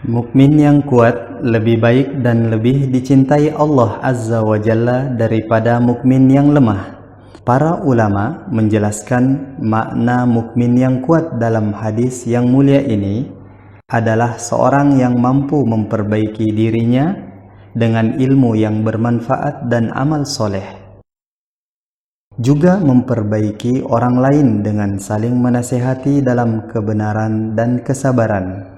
Mukmin yang kuat lebih baik dan lebih dicintai Allah Azza wa Jalla daripada mukmin yang lemah. Para ulama menjelaskan makna mukmin yang kuat dalam hadis yang mulia ini adalah seorang yang mampu memperbaiki dirinya dengan ilmu yang bermanfaat dan amal soleh. Juga memperbaiki orang lain dengan saling menasihati dalam kebenaran dan kesabaran.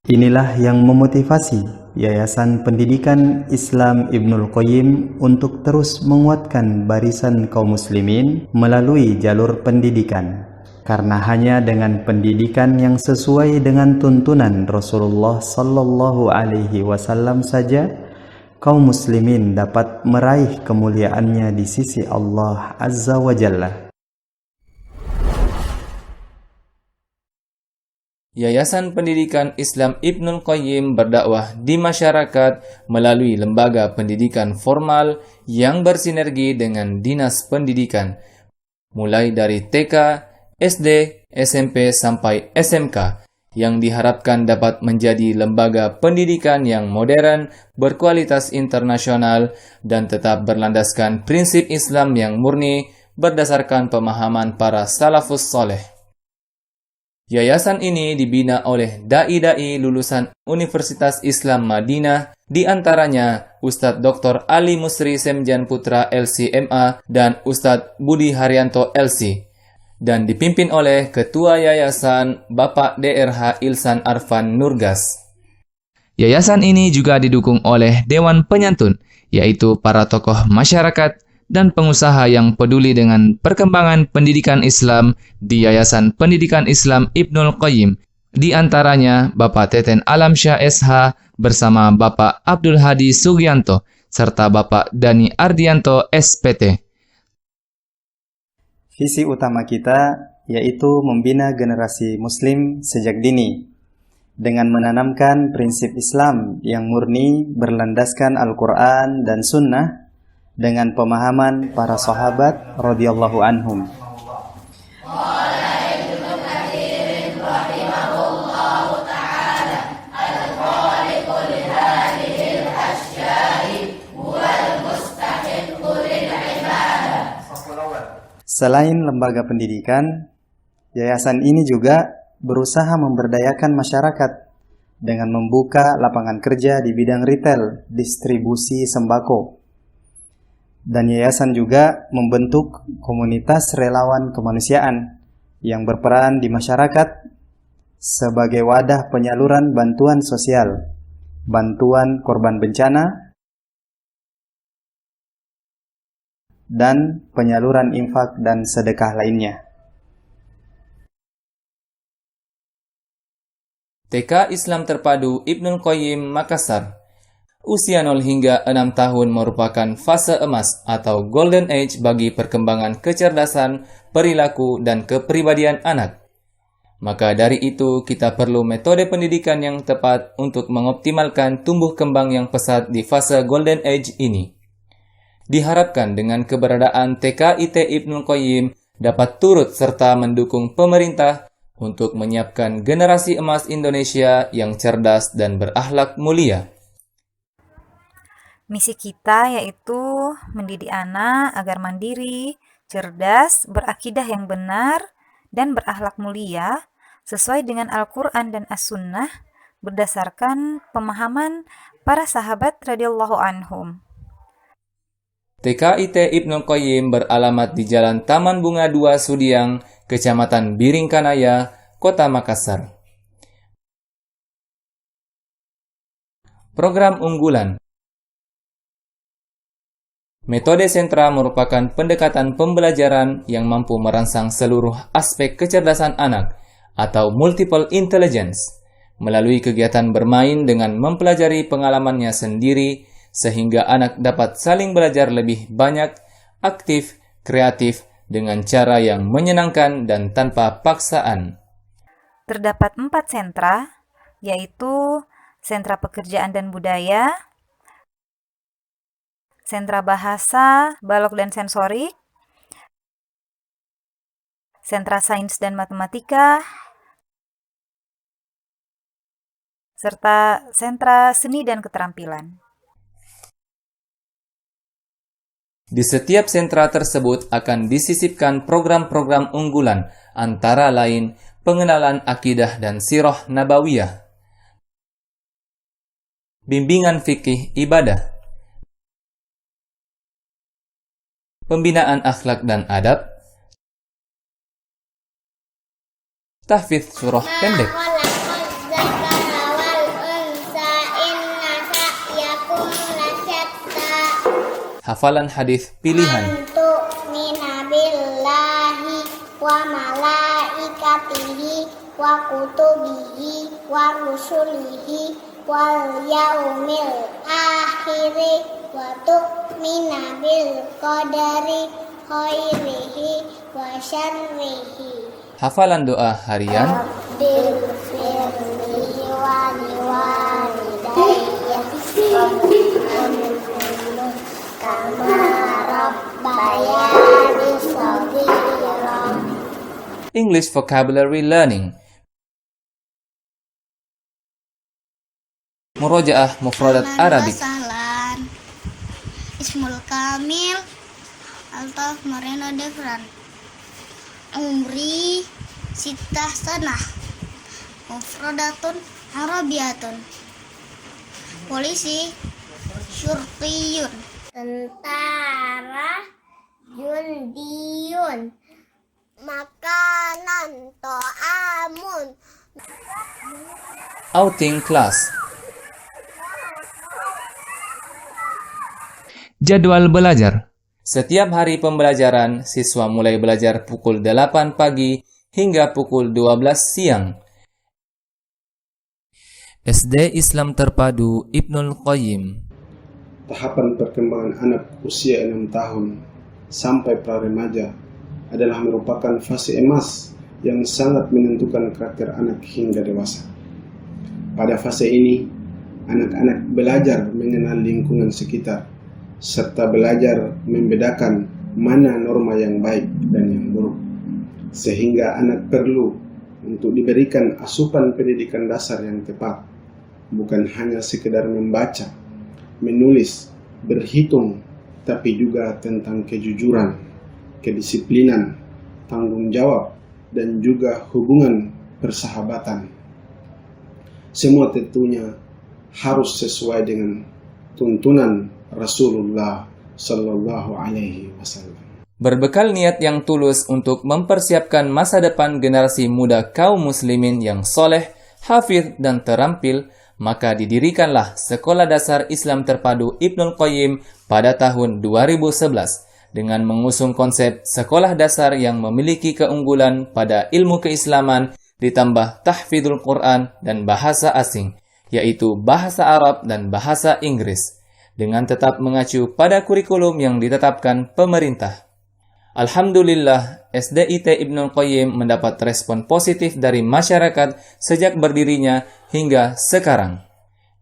Inilah yang memotivasi Yayasan Pendidikan Islam Ibnul Qayyim untuk terus menguatkan barisan kaum muslimin melalui jalur pendidikan. Karena hanya dengan pendidikan yang sesuai dengan tuntunan Rasulullah sallallahu alaihi wasallam saja kaum muslimin dapat meraih kemuliaannya di sisi Allah Azza wa Jalla. Yayasan Pendidikan Islam Ibnul Qayyim berdakwah di masyarakat melalui lembaga pendidikan formal yang bersinergi dengan Dinas Pendidikan, mulai dari TK, SD, SMP sampai SMK, yang diharapkan dapat menjadi lembaga pendidikan yang modern, berkualitas internasional, dan tetap berlandaskan prinsip Islam yang murni berdasarkan pemahaman para salafus soleh. Yayasan ini dibina oleh dai-dai lulusan Universitas Islam Madinah, di antaranya Ustadz Dr. Ali Musri Semjan Putra LC.MA dan Ustadz Budi Haryanto LC, dan dipimpin oleh Ketua Yayasan Bapak DRH Ilsan Arfan Nurgas. Yayasan ini juga didukung oleh Dewan Penyantun, yaitu para tokoh masyarakat dan pengusaha yang peduli dengan perkembangan pendidikan Islam di Yayasan Pendidikan Islam Ibnul Qayyim, di antaranya Bapak Teten Alamsyah SH bersama Bapak Abdul Hadi Sugianto serta Bapak Dani Ardianto SPT. Visi utama kita yaitu membina generasi muslim sejak dini dengan menanamkan prinsip Islam yang murni berlandaskan Al-Quran dan Sunnah dengan pemahaman para sahabat radhiyallahu anhum. Selain lembaga pendidikan, yayasan ini juga berusaha memberdayakan masyarakat dengan membuka lapangan kerja di bidang retail, distribusi sembako. Dan yayasan juga membentuk komunitas relawan kemanusiaan yang berperan di masyarakat sebagai wadah penyaluran bantuan sosial, bantuan korban bencana, dan penyaluran infak dan sedekah lainnya. TK Islam Terpadu Ibnul Qayyim Makassar. Usia 0 hingga 6 tahun merupakan fase emas atau golden age bagi perkembangan kecerdasan, perilaku, dan kepribadian anak. Maka dari itu, kita perlu metode pendidikan yang tepat untuk mengoptimalkan tumbuh kembang yang pesat di fase golden age ini. Diharapkan dengan keberadaan TKIT Ibnul Qayyim dapat turut serta mendukung pemerintah untuk menyiapkan generasi emas Indonesia yang cerdas dan berakhlak mulia. Misi kita yaitu mendidik anak agar mandiri, cerdas, berakidah yang benar, dan berakhlak mulia sesuai dengan Al-Quran dan As-Sunnah berdasarkan pemahaman para sahabat radhiyallahu anhum. TKIT Ibnul Qayyim beralamat di Jalan Taman Bunga 2 Sudiang, Kecamatan Biringkanaya, Kota Makassar. Program unggulan. Metode sentra merupakan pendekatan pembelajaran yang mampu merangsang seluruh aspek kecerdasan anak atau multiple intelligence melalui kegiatan bermain dengan mempelajari pengalamannya sendiri sehingga anak dapat saling belajar lebih banyak, aktif, kreatif dengan cara yang menyenangkan dan tanpa paksaan. Terdapat 4 sentra, yaitu sentra pekerjaan dan budaya, sentra bahasa, balok dan sensorik, sentra sains dan matematika, serta sentra seni dan keterampilan. Di setiap sentra tersebut akan disisipkan program-program unggulan, antara lain pengenalan akidah dan sirah nabawiyah, bimbingan fikih ibadah, pembinaan akhlak dan adab, tahfidz surah pendek, hafalan hadis pilihan, wa malaikatihi wa kutubihi wa rusulihi wal yaumil akhiri wa tu'mina bil qadari khairihi wa syarrihi. hafalan doa harian, Rabbil firli wa liwalidayya kama rabbayani shaghira. English vocabulary learning, murojaah mufradat Arabik, Ismul Kamil Altaf Moreno Devran Umri Sitah Sanah Mufradatun Arabiyatun Polisi Syurtiyun Tentara Jundiyun Makanan To'amun outing class. Jadwal belajar. Setiap hari pembelajaran, siswa mulai belajar pukul 8 pagi hingga pukul 12 siang. SD Islam Terpadu Ibnul Qayyim. Tahapan perkembangan anak usia 6 tahun sampai pra-remaja adalah merupakan fase emas yang sangat menentukan karakter anak hingga dewasa. Pada fase ini, anak-anak belajar mengenal lingkungan sekitar, serta belajar membedakan mana norma yang baik dan yang buruk. Sehingga anak perlu untuk diberikan asupan pendidikan dasar yang tepat, bukan hanya sekedar membaca, menulis, berhitung, tapi juga tentang kejujuran, kedisiplinan, tanggung jawab, dan juga hubungan persahabatan. Semua tentunya harus sesuai dengan tuntunan Rasulullah Sallallahu Alaihi Wasallam. Berbekal niat yang tulus untuk mempersiapkan masa depan generasi muda kaum muslimin yang soleh, hafidh, dan terampil, maka didirikanlah Sekolah Dasar Islam Terpadu Ibnul Qayyim pada tahun 2011 dengan mengusung konsep sekolah dasar yang memiliki keunggulan pada ilmu keislaman ditambah tahfidzul Quran dan bahasa asing, yaitu bahasa Arab dan bahasa Inggris, dengan tetap mengacu pada kurikulum yang ditetapkan pemerintah. Alhamdulillah, SDIT Ibnul Qayyim mendapat respon positif dari masyarakat sejak berdirinya hingga sekarang.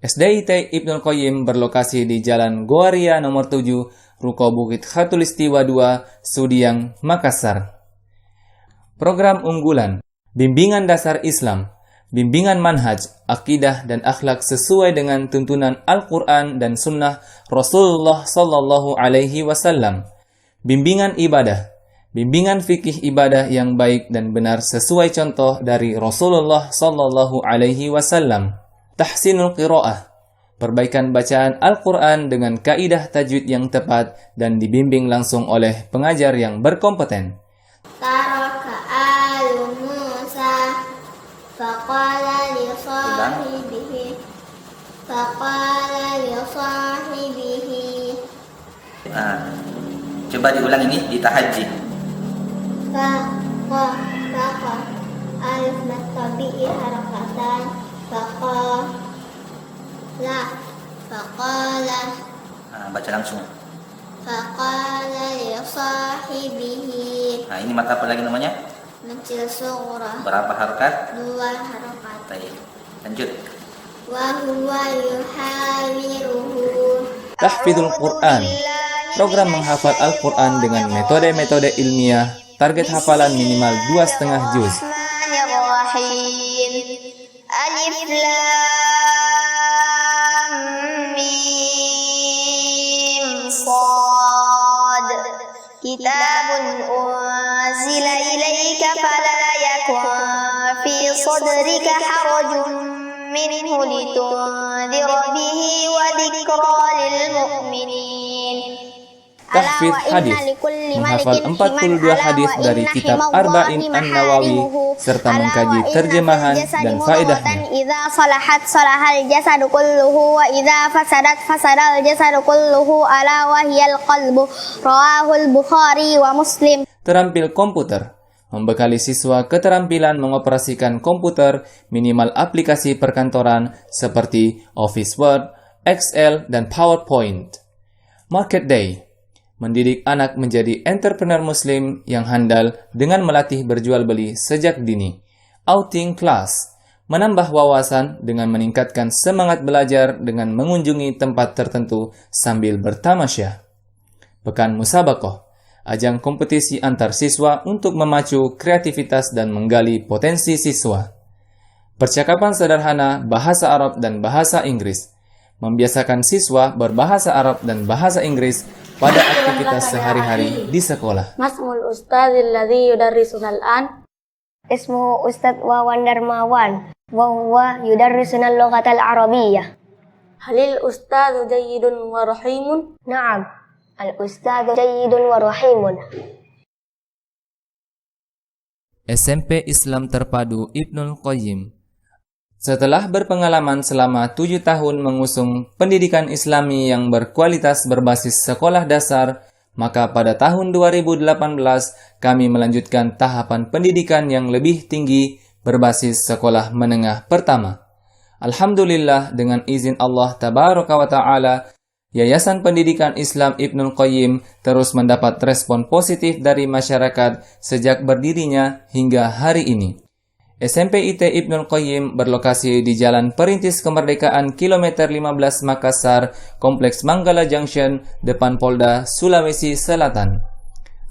SDIT Ibnul Qayyim berlokasi di Jalan Goaria nomor 7, Ruko Bukit Khatulistiwa 2, Sudiang, Makassar. Program unggulan, bimbingan dasar Islam, bimbingan manhaj, akidah dan akhlak sesuai dengan tuntunan Al-Quran dan Sunnah Rasulullah Sallallahu Alaihi Wasallam, bimbingan ibadah, bimbingan fikih ibadah yang baik dan benar sesuai contoh dari Rasulullah Sallallahu Alaihi Wasallam, tahsinul qiraah, perbaikan bacaan Al-Quran dengan kaidah tajwid yang tepat dan dibimbing langsung oleh pengajar yang berkompeten. Taraka alu Musa faqala li sahibihi Coba diulang ini di tahajji. Alif matabi'i harakatan faqala Baca langsung. faqala li sahibihi. Ini mata apa lagi namanya? Mencil sughra. Berapa harakat? 2 harakat. Baik. Lanjut. Wa huwa yuhawiruhu. Tahfidzul Quran, program menghafal Al-Quran dengan metode-metode ilmiah, target hafalan minimal 2,5 juz. Bismillahirrahmanirrahim. Alif lam Kitabun unzila ilaika fala yakun fi sadrika harajun minhu litundira bihi wa dzikra lil mu'minin. Tahfidz hadis, menghafal 42 hadis dari kitab Arba'in An-Nawawi serta mengkaji terjemahan dan faedahnya. Idza salahat salahal jasadu kulluhu wa idza fasadat fasadal jasadu kulluhu ala wa hiyal qalbu. Rawahul Bukhari wa Muslim. Terampil komputer, membekali siswa keterampilan mengoperasikan komputer, minimal aplikasi perkantoran seperti Office Word, Excel, dan PowerPoint. Market Day, mendidik anak menjadi entrepreneur muslim yang handal dengan melatih berjual beli sejak dini. Outing Class, menambah wawasan dengan meningkatkan semangat belajar dengan mengunjungi tempat tertentu sambil bertamasyah. Pekan Musabakoh, ajang kompetisi antar siswa untuk memacu kreativitas dan menggali potensi siswa. Percakapan sederhana bahasa Arab dan bahasa Inggris, membiasakan siswa berbahasa Arab dan bahasa Inggris pada aktivitas sehari-hari di sekolah. Masmul ustadzil ladzi yudarrisuna al-an. Ismu Ustadz Wawan Darmawan wa huwa yudarrisuna al-lughatal arabiyyah. Halil ustadzu jayyidun wa rahimun. Na'am, al-ustadzu jayyidun wa rahimun. SMP Islam Terpadu Ibnul Qayyim. Setelah berpengalaman selama 7 tahun mengusung pendidikan Islami yang berkualitas berbasis sekolah dasar, maka pada tahun 2018 kami melanjutkan tahapan pendidikan yang lebih tinggi berbasis sekolah menengah pertama. Alhamdulillah, dengan izin Allah Tabaraka wa Ta'ala, Yayasan Pendidikan Islam Ibnul Qayyim terus mendapat respon positif dari masyarakat sejak berdirinya hingga hari ini. SMP IT Ibnul Qayyim berlokasi di Jalan Perintis Kemerdekaan Kilometer 15 Makassar, Kompleks Manggala Junction, depan Polda, Sulawesi Selatan.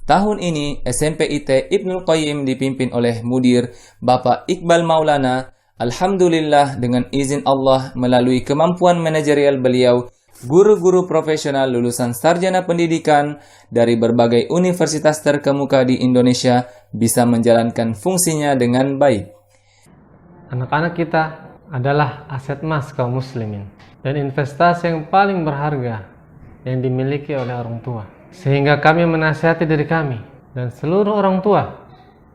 Tahun ini, SMP IT Ibnul Qayyim dipimpin oleh Mudir Bapak Iqbal Maulana. Alhamdulillah, dengan izin Allah melalui kemampuan manajerial beliau, guru-guru profesional lulusan sarjana pendidikan dari berbagai universitas terkemuka di Indonesia bisa menjalankan fungsinya dengan baik. Anak-anak kita adalah aset emas kaum muslimin dan investasi yang paling berharga yang dimiliki oleh orang tua. Sehingga kami menasihati diri kami dan seluruh orang tua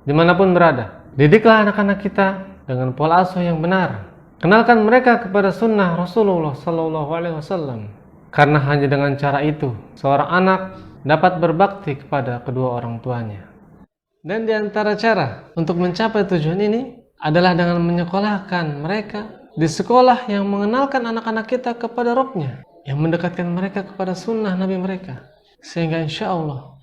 dimanapun berada. Didiklah anak-anak kita dengan pola asuh yang benar. Kenalkan mereka kepada sunnah Rasulullah SAW. Karena hanya dengan cara itu seorang anak dapat berbakti kepada kedua orang tuanya. Dan di antara cara untuk mencapai tujuan ini adalah dengan menyekolahkan mereka di sekolah yang mengenalkan anak-anak kita kepada Rabb-Nya, yang mendekatkan mereka kepada sunnah Nabi mereka, sehingga insya Allah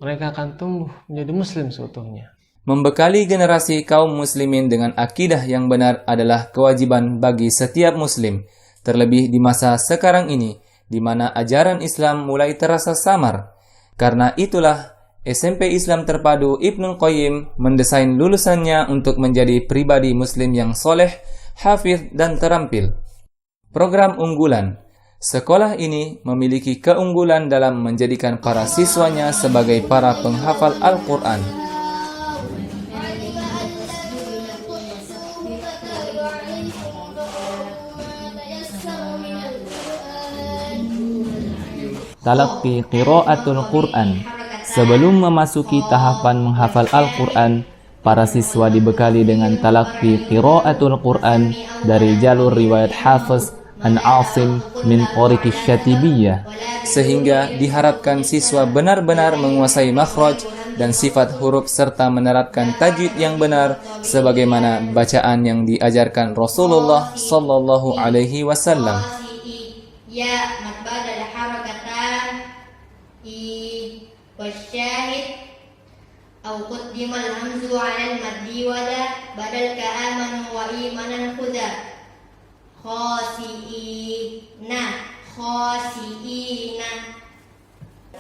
mereka akan tumbuh menjadi muslim seutuhnya. Membekali generasi kaum muslimin dengan akidah yang benar adalah kewajiban bagi setiap muslim, terlebih di masa sekarang ini, di mana ajaran Islam mulai terasa samar. Karena itulah SMP Islam Terpadu Ibnul Qayyim mendesain lulusannya untuk menjadi pribadi muslim yang soleh, hafidh, dan terampil. Program unggulan. Sekolah ini memiliki keunggulan dalam menjadikan para siswanya sebagai para penghafal Al-Quran. Talaqi qiraatul Quran. Sebelum memasuki tahapan menghafal Al-Quran, para siswa dibekali dengan talaqi qiraatul Quran dari jalur riwayat Hafiz an Asim min Tariqi Syatibiyah, sehingga diharapkan siswa benar-benar menguasai makhraj dan sifat huruf serta menerapkan tajwid yang benar sebagaimana bacaan yang diajarkan Rasulullah sallallahu alaihi wasallam. Ya mad badal harakatan والشاهد أو قدم الهمز على المد ولا بدل كآمن وإيمانا خذا خاسئين.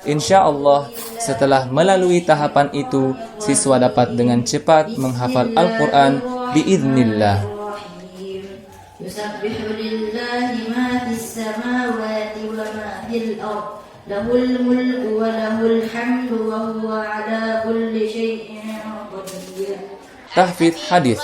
Insya Allah, setelah melalui tahapan itu, siswa dapat dengan cepat menghafal Al-Quran biiznillah. Yusabbihu lillahi ma fis samawati wa ma fil ardh Lahul mulku wa lahul hamdu wa huwa ala kulli syai'in qadir. Tahfidz hadis.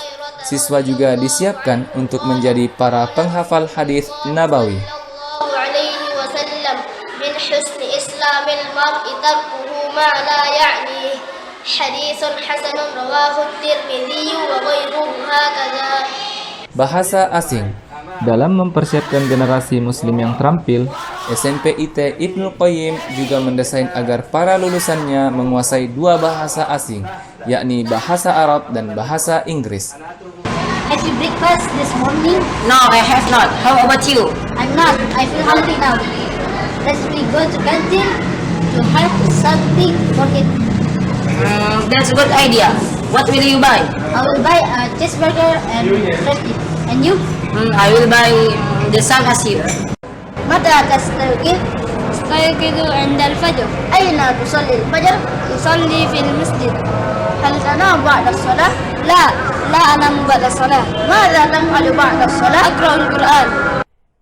Siswa juga disiapkan untuk menjadi para penghafal hadis nabawi. Sallallahu alaihi wasallam min husni islamil mar'i tarkuhu ma la ya'ni. Haditsun hasanun rawahu Tirmidzi wa ghairuhu hakadha. Bahasa asing. Dalam mempersiapkan generasi muslim yang terampil, SMP IT Ibnul Qayyim juga mendesain agar para lulusannya menguasai dua bahasa asing, yakni bahasa Arab dan bahasa Inggris. Have you breakfast this morning? No, I have not. How about you? I'm not. I feel hungry now. Let's we go to canteen to have something for it. That's a good idea. What will you buy? I will buy a cheeseburger and french dip. And you? I will buy the same as you. متى تستيقظ؟ أستيقظ عند الفجر. أين تصلي الفجر؟ أصلي في المسجد. هل تنام بعد الصلاة؟ لا أنام بعد الصلاة. ماذا تفعل بعد الصلاة؟ أقرأ القرآن.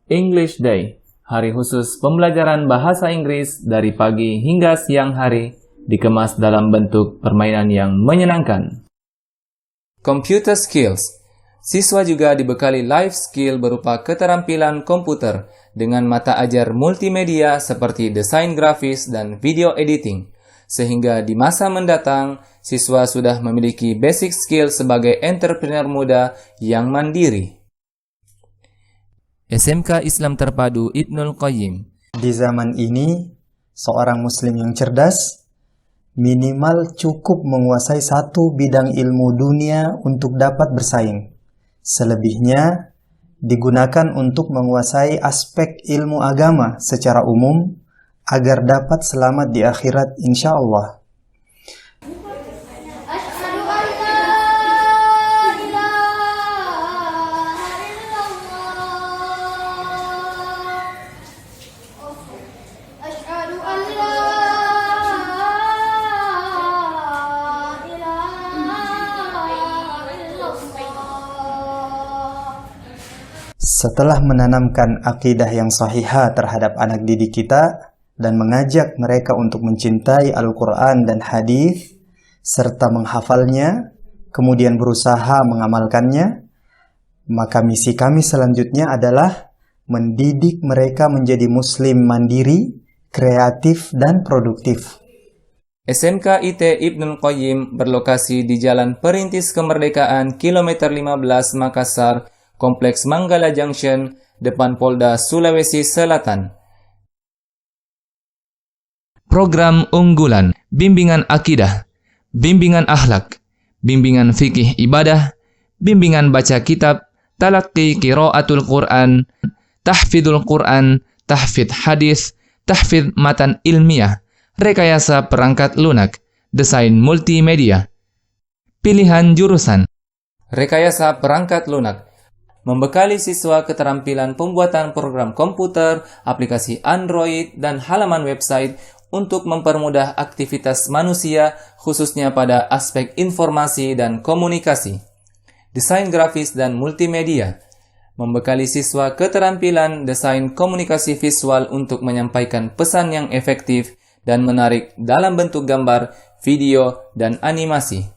English Day, hari khusus pembelajaran bahasa Inggris dari pagi hingga siang hari, dikemas dalam bentuk permainan yang menyenangkan. Computer Skills. Siswa juga dibekali life skill berupa keterampilan komputer dengan mata ajar multimedia seperti desain grafis dan video editing, sehingga di masa mendatang, siswa sudah memiliki basic skill sebagai entrepreneur muda yang mandiri. SMK Islam Terpadu Ibnul Qayyim. Di zaman ini, seorang muslim yang cerdas minimal cukup menguasai satu bidang ilmu dunia untuk dapat bersaing. Selebihnya digunakan untuk menguasai aspek ilmu agama secara umum agar dapat selamat di akhirat insya Allah. Setelah menanamkan akidah yang sahihah terhadap anak didik kita dan mengajak mereka untuk mencintai Al-Quran dan hadis serta menghafalnya, kemudian berusaha mengamalkannya, maka misi kami selanjutnya adalah mendidik mereka menjadi muslim mandiri, kreatif, dan produktif. SMK IT Ibnul Qayyim berlokasi di Jalan Perintis Kemerdekaan Kilometer 15 Makassar, Kompleks Manggala Junction, depan Polda Sulawesi Selatan. Program unggulan, bimbingan akidah, bimbingan akhlak, bimbingan fikih ibadah, bimbingan baca kitab, talaqi qiraatul Quran, tahfidul Quran, tahfidz hadis, tahfidz matan ilmiah, rekayasa perangkat lunak, desain multimedia. Pilihan jurusan, rekayasa perangkat lunak, membekali siswa keterampilan pembuatan program komputer, aplikasi Android, dan halaman website untuk mempermudah aktivitas manusia, khususnya pada aspek informasi dan komunikasi. Desain grafis dan multimedia, membekali siswa keterampilan desain komunikasi visual untuk menyampaikan pesan yang efektif dan menarik dalam bentuk gambar, video, dan animasi.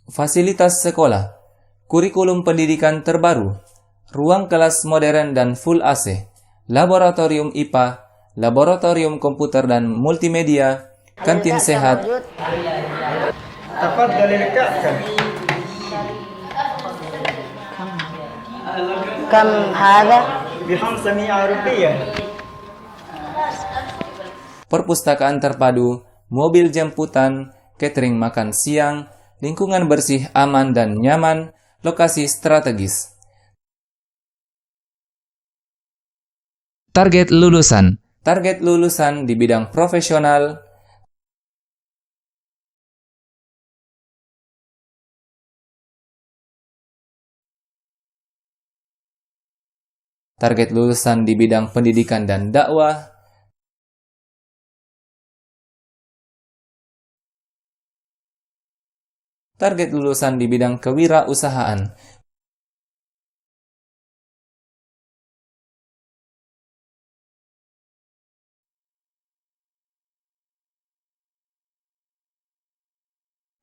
Fasilitas sekolah, kurikulum pendidikan terbaru, ruang kelas modern dan full AC, laboratorium IPA, laboratorium komputer dan multimedia, kantin sehat. Kam hada? Perpustakaan terpadu, mobil jemputan, catering makan siang, lingkungan bersih, aman dan nyaman, lokasi strategis. Target lulusan. Target lulusan di bidang profesional. Target lulusan di bidang pendidikan dan dakwah. Target lulusan di bidang kewirausahaan.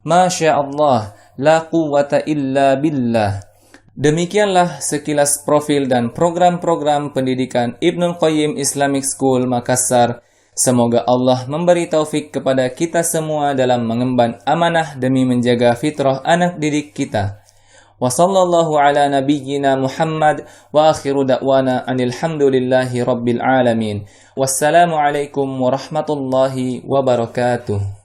Masya Allah, la quwwata illa billah. Demikianlah sekilas profil dan program-program pendidikan Ibnul Qayyim Islamic School Makassar. Semoga Allah memberi taufik kepada kita semua dalam mengemban amanah demi menjaga fitrah anak didik kita. Wa sallallahu ala nabiyyina Muhammad wa akhiru da'wana anilhamdulillahi rabbil alamin. Wassalamualaikum warahmatullahi wabarakatuh.